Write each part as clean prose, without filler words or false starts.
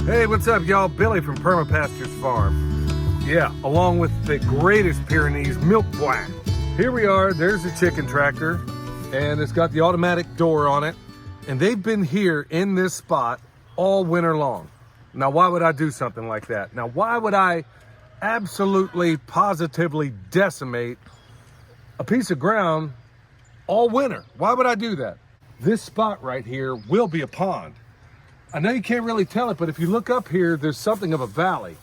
Hey, what's up, y'all? Billy from Perma Pastures Farm. Yeah, along with the greatest Pyrenees milk boy. Here we are, there's the chicken tractor, and it's got the automatic door on it. And they've been here in this spot all winter long. Now, why would I do something like that? Now, why would I absolutely, positively decimate a piece of ground all winter? Why would I do that? This spot right here will be a pond. I know you can't really tell it, but if you look up here, there's something of a valley.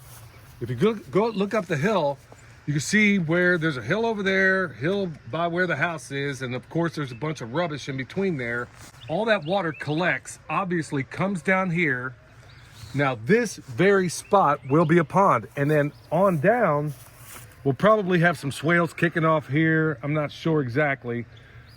If you go look up the hill, you can see where there's a hill over there, hill by where the house is, and of course there's a bunch of rubbish in between there. All that water collects, obviously comes down here. Now this very spot will be a pond, and then on down, we'll probably have some swales kicking off here. I'm not sure exactly,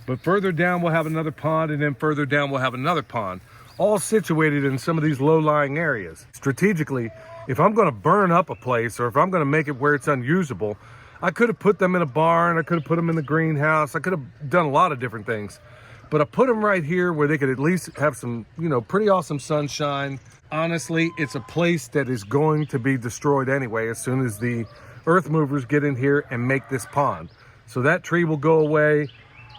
but further down we'll have another pond, and then further down we'll have another pond, all situated in some of these low-lying areas. Strategically, if I'm gonna burn up a place, or if I'm gonna make it where it's unusable, I could have put them in a barn, I could have put them in the greenhouse, I could have done a lot of different things. But I put them right here where they could at least have some, pretty awesome sunshine. Honestly, it's a place that is going to be destroyed anyway as soon as the earth movers get in here and make this pond. So that tree will go away,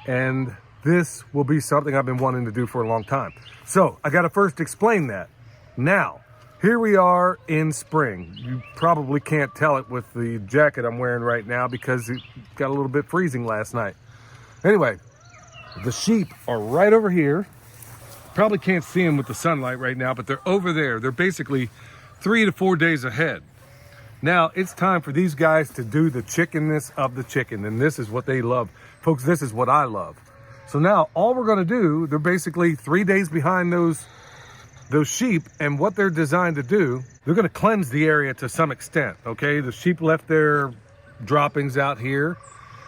and this will be something I've been wanting to do for a long time. So I gotta first explain that. Now, here we are in spring. You probably can't tell it with the jacket I'm wearing right now because it got a little bit freezing last night. Anyway, the sheep are right over here. Probably can't see them with the sunlight right now, but they're over there. They're basically 3 to 4 days ahead. Now it's time for these guys to do the chickenness of the chicken, and this is what they love. Folks, this is what I love. So now all we're gonna do, they're basically 3 days behind those sheep, and what they're designed to do, they're gonna cleanse the area to some extent, okay? The sheep left their droppings out here,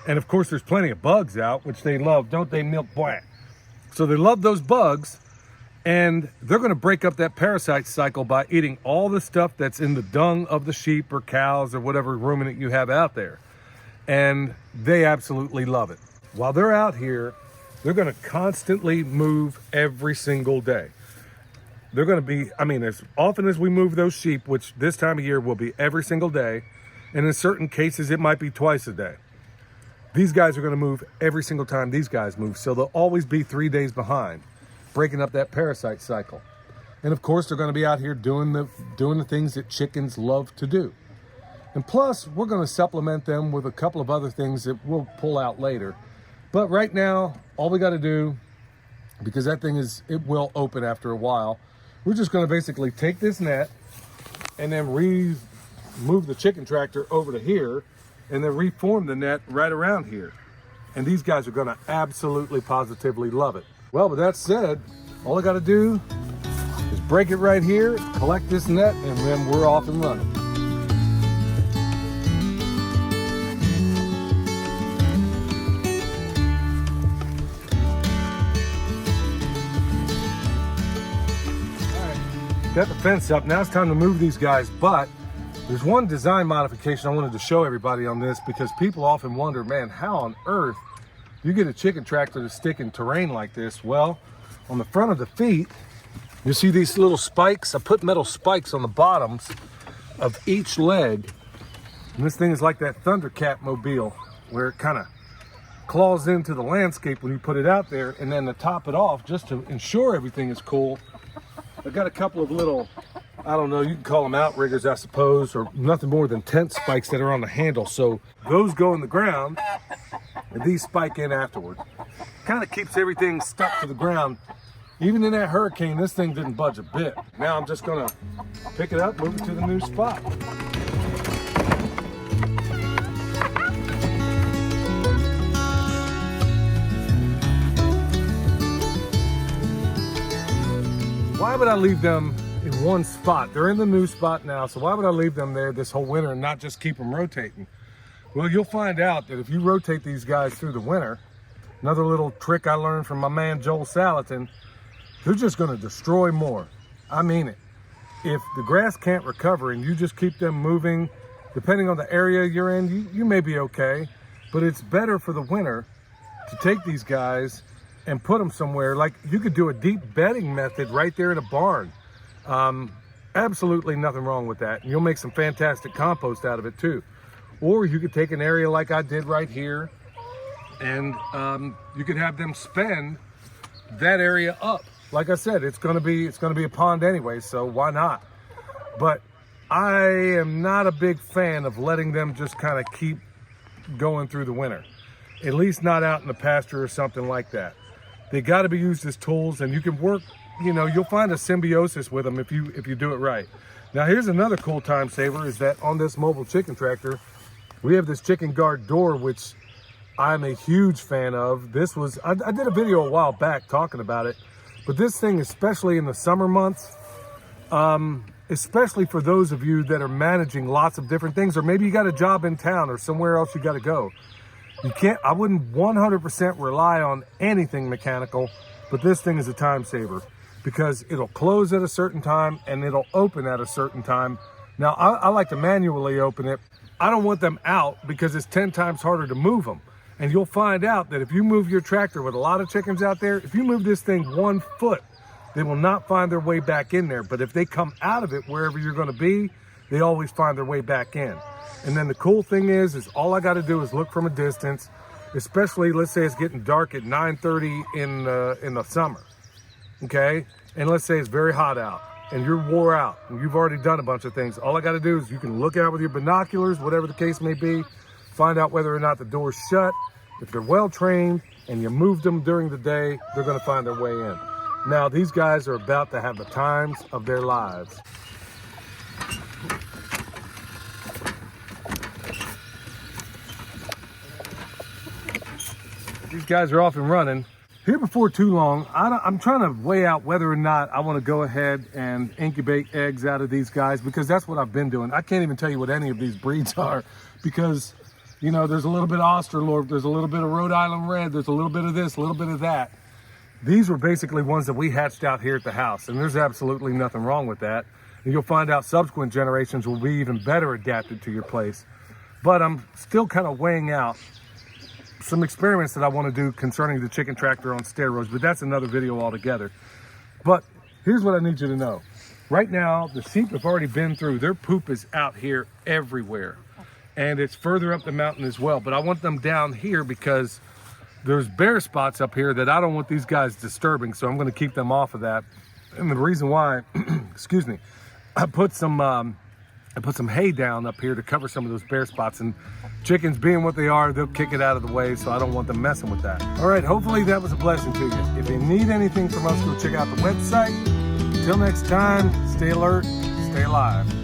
and of course there's plenty of bugs out, which they love, don't they, milk boy? So they love those bugs, and they're gonna break up that parasite cycle by eating all the stuff that's in the dung of the sheep or cows or whatever ruminant you have out there. And they absolutely love it. While they're out here, they're gonna constantly move every single day. They're gonna be, as often as we move those sheep, which this time of year will be every single day, and in certain cases it might be twice a day. These guys are gonna move every single time these guys move, so they'll always be 3 days behind, breaking up that parasite cycle. And of course, they're gonna be out here doing the things that chickens love to do. And plus, we're gonna supplement them with a couple of other things that we'll pull out later. But right now, all we gotta do, because it will open after a while, we're just gonna basically take this net and then move the chicken tractor over to here and then reform the net right around here. And these guys are gonna absolutely, positively love it. Well, with that said, all I gotta do is break it right here, collect this net, and then we're off and running. Got the fence up, now it's time to move these guys, but there's one design modification I wanted to show everybody on this, because people often wonder, man, how on earth do you get a chicken tractor to stick in terrain like this? Well, on the front of the feet, you see these little spikes? I put metal spikes on the bottoms of each leg, and this thing is like that Thundercat mobile, where it kind of claws into the landscape when you put it out there, and then to top it off, just to ensure everything is cool, I've got a couple of little, I don't know, you can call them outriggers, I suppose, or nothing more than tent spikes that are on the handle. So those go in the ground, and these spike in afterward. Kind of keeps everything stuck to the ground. Even in that hurricane, this thing didn't budge a bit. Now I'm just gonna pick it up, move it to the new spot. Why would I leave them in one spot? They're in the new spot now, so why would I leave them there this whole winter and not just keep them rotating? Well, you'll find out that if you rotate these guys through the winter, another little trick I learned from my man Joel Salatin, they're just gonna destroy more. I mean it. If the grass can't recover and you just keep them moving, depending on the area you're in, you may be okay, but it's better for the winter to take these guys and put them somewhere. Like, you could do a deep bedding method right there in a barn. Absolutely nothing wrong with that. And you'll make some fantastic compost out of it too. Or you could take an area like I did right here, and you could have them spend that area up. Like I said, it's gonna be a pond anyway, so why not? But I am not a big fan of letting them just kind of keep going through the winter. At least not out in the pasture or something like that. They got to be used as tools, and you can work, you know, you'll find a symbiosis with them if you do it right. Now here's another cool time saver, is that on this mobile chicken tractor, we have this chicken guard door, which I'm a huge fan of. This was, I did a video a while back talking about it, but this thing, especially in the summer months, especially for those of you that are managing lots of different things, or maybe you got a job in town or somewhere else you got to go. I wouldn't 100% rely on anything mechanical, but this thing is a time saver because it'll close at a certain time and it'll open at a certain time. Now, I like to manually open it. I don't want them out because it's 10 times harder to move them. And you'll find out that if you move your tractor with a lot of chickens out there, if you move this thing 1 foot, they will not find their way back in there. But if they come out of it wherever you're going to be, they always find their way back in. And then the cool thing is all I got to do is look from a distance, especially let's say it's getting dark at 9:30 in the summer, okay? And let's say it's very hot out and you're wore out and you've already done a bunch of things. All I got to do is you can look out with your binoculars, whatever the case may be, find out whether or not the door's shut. If they're well trained and you moved them during the day, they're going to find their way in. Now, these guys are about to have the times of their lives. These guys are off and running. Here before too long, I'm trying to weigh out whether or not I want to go ahead and incubate eggs out of these guys, because that's what I've been doing. I can't even tell you what any of these breeds are because, you know, there's a little bit of Australorp, there's a little bit of Rhode Island Red, there's a little bit of this, a little bit of that. These were basically ones that we hatched out here at the house, and there's absolutely nothing wrong with that. And you'll find out subsequent generations will be even better adapted to your place. But I'm still kind of weighing out some experiments that I want to do concerning the chicken tractor on steroids, but that's another video altogether. But here's what I need you to know. Right now, the sheep have already been through. Their poop is out here everywhere, and it's further up the mountain as well. But I want them down here because there's bare spots up here that I don't want these guys disturbing, so I'm going to keep them off of that. And the reason why, excuse me, I put some hay down up here to cover some of those bare spots, and chickens being what they are, they'll kick it out of the way, so I don't want them messing with that. All right, hopefully that was a blessing to you. If you need anything from us, go check out the website. Until next time, stay alert, stay alive.